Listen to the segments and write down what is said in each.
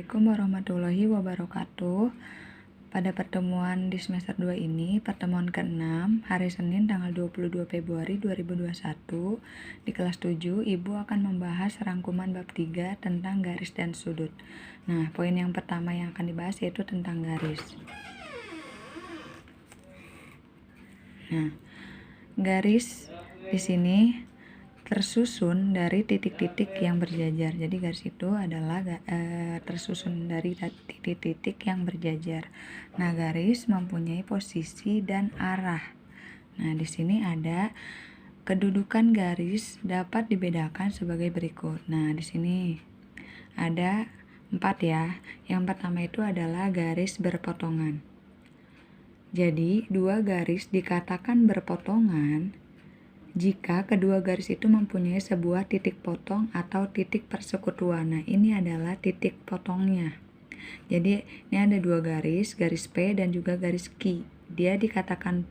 Assalamualaikum warahmatullahi wabarakatuh. Pada pertemuan di semester 2 ini, pertemuan ke-6, hari Senin tanggal 22 Februari 2021, di kelas 7, Ibu akan membahas rangkuman bab 3 tentang garis dan sudut. Nah, poin yang pertama yang akan dibahas yaitu tentang garis. Nah, garis di sini tersusun dari titik-titik yang berjajar. Jadi garis itu adalah tersusun dari titik-titik yang berjajar. Nah, garis mempunyai posisi dan arah. Nah, di sini ada kedudukan garis dapat dibedakan sebagai berikut. Nah, di sini ada 4 ya. Yang pertama itu adalah garis berpotongan. Jadi, dua garis dikatakan berpotongan jika kedua garis itu mempunyai sebuah titik potong atau titik persekutuan. Nah, ini adalah titik potongnya. Jadi, ini ada dua garis P dan juga garis Q. Dia dikatakan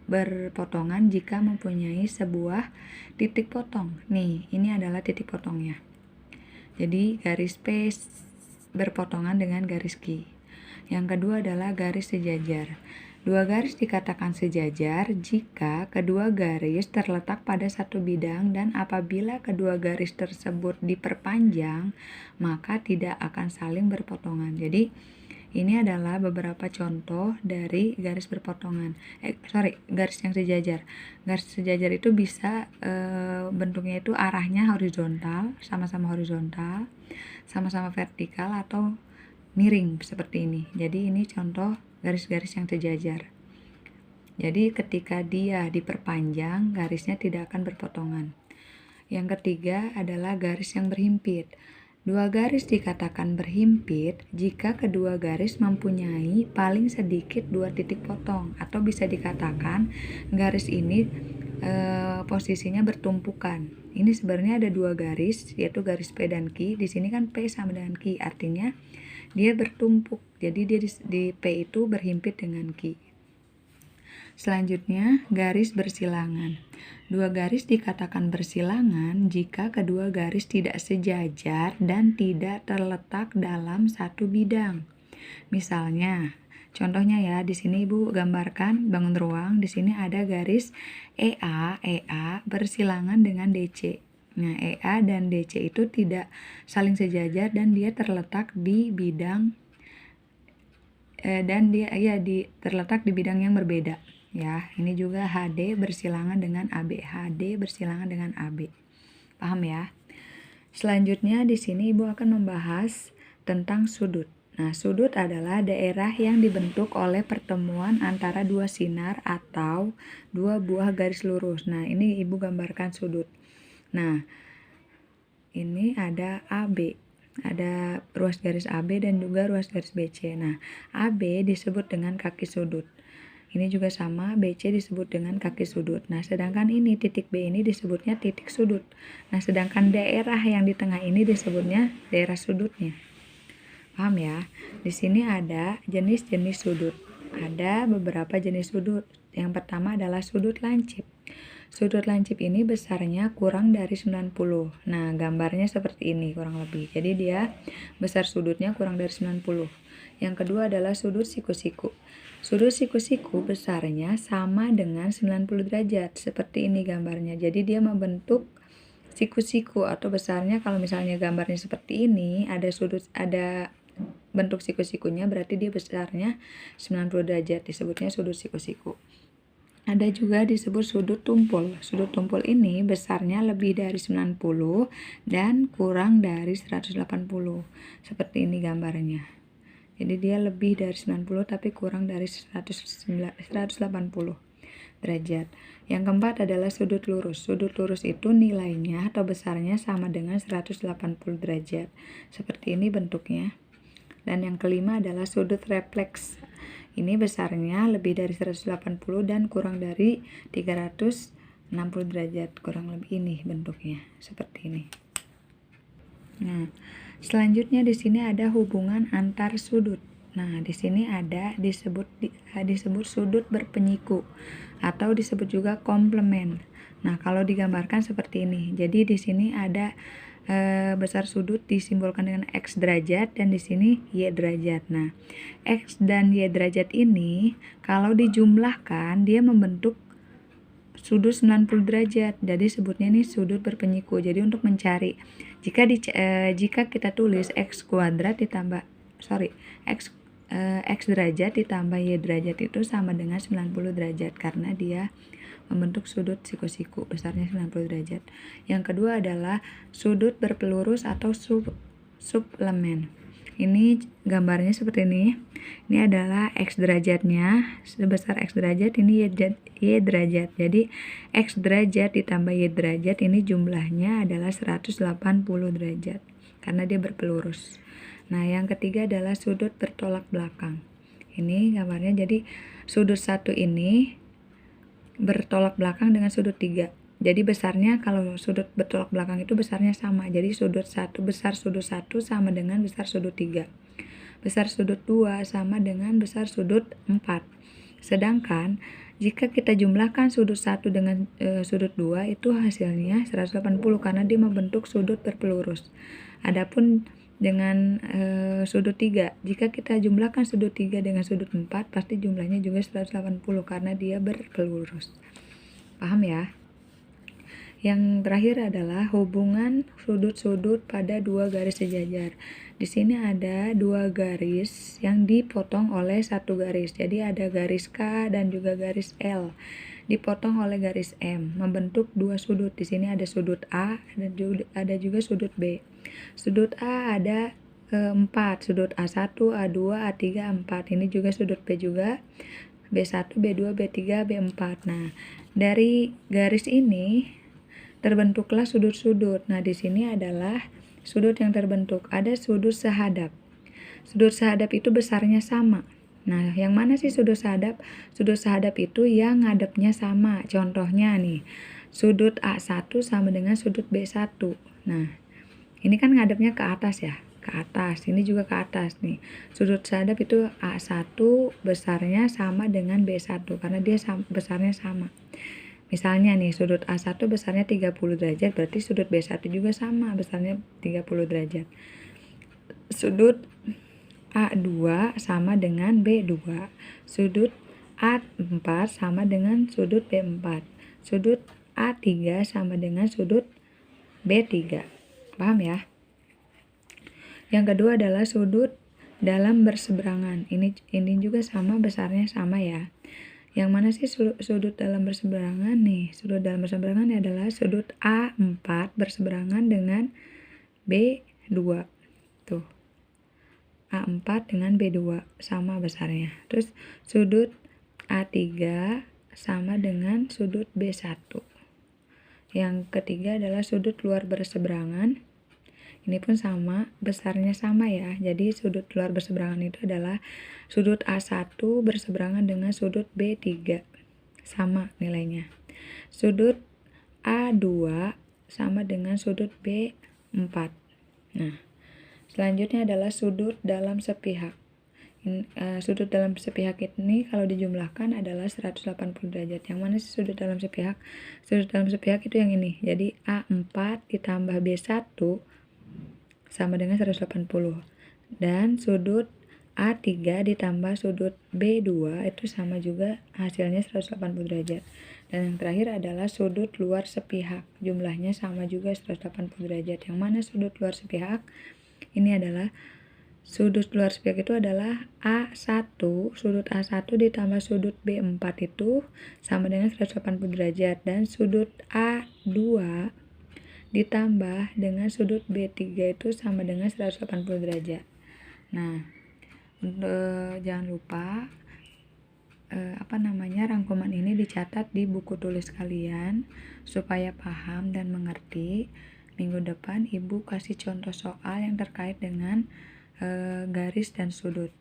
berpotongan jika mempunyai sebuah titik potong. Nih, ini adalah titik potongnya. Jadi, garis P berpotongan dengan garis Q. Yang kedua adalah garis sejajar. Dua garis dikatakan sejajar jika kedua garis terletak pada satu bidang dan apabila kedua garis tersebut diperpanjang, maka tidak akan saling berpotongan. Jadi, ini adalah beberapa contoh dari garis berpotongan. Garis yang sejajar. Garis sejajar itu bisa bentuknya itu arahnya horizontal, sama-sama horizontal, sama-sama vertikal atau miring seperti ini. Jadi ini contoh garis-garis yang sejajar. Jadi ketika dia diperpanjang, garisnya tidak akan berpotongan. Yang ketiga adalah garis yang berhimpit. Dua garis dikatakan berhimpit jika kedua garis mempunyai paling sedikit dua titik potong, atau bisa dikatakan garis ini posisinya bertumpukan. Ini sebenarnya ada dua garis, yaitu garis P dan Q. Di sini kan P sama dengan Q, artinya dia bertumpuk. Jadi dia di P itu berhimpit dengan Q. Selanjutnya, garis bersilangan. Dua garis dikatakan bersilangan jika kedua garis tidak sejajar dan tidak terletak dalam satu bidang. Misalnya, contohnya ya, di sini Ibu gambarkan bangun ruang. Di sini ada garis EA bersilangan dengan DC. Nah, EA dan DC itu tidak saling sejajar dan dia terletak di bidang terletak di bidang yang berbeda. Ya, ini juga HD bersilangan dengan AB. HD bersilangan dengan AB. Paham ya? Selanjutnya di sini Ibu akan membahas tentang sudut. Nah, sudut adalah daerah yang dibentuk oleh pertemuan antara dua sinar atau dua buah garis lurus. Nah, ini Ibu gambarkan sudut. Nah, ini ada AB. Ada ruas garis AB dan juga ruas garis BC. Nah, AB disebut dengan kaki sudut. Ini juga sama, BC disebut dengan kaki sudut. Nah, sedangkan ini titik B ini disebutnya titik sudut. Nah, sedangkan daerah yang di tengah ini disebutnya daerah sudutnya. Paham ya? Di sini ada jenis-jenis sudut. Ada beberapa jenis sudut. Yang pertama adalah sudut lancip. Sudut lancip ini besarnya kurang dari 90. Nah, gambarnya seperti ini kurang lebih. Jadi dia besar sudutnya kurang dari 90. Yang kedua adalah sudut siku-siku. Sudut siku-siku besarnya sama dengan 90 derajat. Seperti ini gambarnya. Jadi dia membentuk siku-siku atau besarnya, kalau misalnya gambarnya seperti ini, ada bentuk siku-sikunya, berarti dia besarnya 90 derajat. Disebutnya sudut siku-siku. Ada juga disebut sudut tumpul. Sudut tumpul ini besarnya lebih dari 90 dan kurang dari 180. Seperti ini gambarnya. Jadi dia lebih dari 90 tapi kurang dari 180 derajat. Yang keempat adalah sudut lurus. Sudut lurus itu nilainya atau besarnya sama dengan 180 derajat. Seperti ini bentuknya. Dan yang kelima adalah sudut refleks. Ini besarnya lebih dari 180 dan kurang dari 360 derajat. Kurang lebih ini bentuknya. Seperti ini. Nah, selanjutnya di sini ada hubungan antar sudut. Nah, di sini ada disebut sudut berpenyiku atau disebut juga komplement. Nah, kalau digambarkan seperti ini. Jadi di sini ada besar sudut disimbolkan dengan X derajat dan di sini Y derajat. Nah, X dan Y derajat ini kalau dijumlahkan dia membentuk sudut 90 derajat. Jadi sebutnya ini sudut berpenyiku. Jadi untuk mencari jika kita tulis X kuadrat ditambah X derajat ditambah Y derajat itu sama dengan 90 derajat karena dia membentuk sudut siku-siku besarnya 90 derajat. Yang kedua adalah sudut berpelurus atau suplemen. Ini gambarnya seperti ini. Ini adalah X derajatnya sebesar X derajat, ini Y derajat. Jadi X derajat ditambah Y derajat ini jumlahnya adalah 180 derajat karena dia berpelurus. Nah, yang ketiga adalah sudut bertolak belakang. Ini gambarnya, jadi sudut 1 ini bertolak belakang dengan sudut 3. Jadi besarnya kalau sudut bertolak belakang itu besarnya sama. Jadi besar sudut 1 sama dengan besar sudut 3. Besar sudut 2 sama dengan besar sudut 4. Sedangkan jika kita jumlahkan sudut 1 dengan sudut 2 itu hasilnya 180 karena dia membentuk sudut berpelurus. Adapun dengan sudut 3, jika kita jumlahkan sudut 3 dengan sudut 4 pasti jumlahnya juga 180 karena dia berpelurus. Paham ya? Yang terakhir adalah hubungan sudut-sudut pada dua garis sejajar. Di sini ada dua garis yang dipotong oleh satu garis. Jadi ada garis K dan juga garis L. Dipotong oleh garis M, membentuk dua sudut. Di sini ada sudut A dan ada juga sudut B. Sudut A ada 4, sudut A1, A2, A3, A4. Ini juga sudut B juga. B1, B2, B3, B4. Nah, dari garis ini terbentuklah sudut-sudut. Nah, di sini adalah sudut yang terbentuk. Ada sudut sehadap. Sudut sehadap itu besarnya sama. Nah, yang mana sih sudut sehadap? Sudut sehadap itu yang ngadepnya sama. Contohnya nih, sudut A1 sama dengan sudut B1. Nah, ini kan ngadepnya ke atas ya. Ke atas. Ini juga ke atas nih. Sudut sehadap itu A1 besarnya sama dengan B1 karena dia besarnya sama. Misalnya nih, sudut A1 besarnya 30 derajat, berarti sudut B1 juga sama, besarnya 30 derajat. Sudut A2 sama dengan B2. Sudut A4 sama dengan sudut B4. Sudut A3 sama dengan sudut B3. Paham ya? Yang kedua adalah sudut dalam berseberangan. Ini juga sama, besarnya sama ya. Yang mana sih sudut dalam berseberangan nih? Sudut dalam berseberangan adalah sudut A4 berseberangan dengan B2. Tuh. A4 dengan B2 sama besarnya. Terus sudut A3 sama dengan sudut B1. Yang ketiga adalah sudut luar berseberangan. Ini pun sama, besarnya sama ya. Jadi sudut luar berseberangan itu adalah sudut A1 berseberangan dengan sudut B3. Sama nilainya. Sudut A2 sama dengan sudut B4. Nah, selanjutnya adalah sudut dalam sepihak. Sudut dalam sepihak ini kalau dijumlahkan adalah 180 derajat. Yang mana sih sudut dalam sepihak? Sudut dalam sepihak itu yang ini. Jadi A4 ditambah B1 sama dengan 180. Dan sudut A3 ditambah sudut B2 itu sama juga hasilnya 180 derajat. Dan yang terakhir adalah sudut luar sepihak. Jumlahnya sama juga 180 derajat. Yang mana sudut luar sepihak? Ini adalah sudut luar sepihak itu adalah A1, sudut A1 ditambah sudut B4 itu sama dengan 180 derajat. Dan sudut A2 ditambah dengan sudut B3 itu sama dengan 180 derajat. Nah, jangan lupa rangkuman ini dicatat di buku tulis kalian supaya paham dan mengerti. Minggu depan Ibu kasih contoh soal yang terkait dengan garis dan sudut.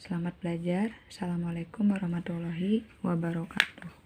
Selamat belajar. Assalamualaikum warahmatullahi wabarakatuh.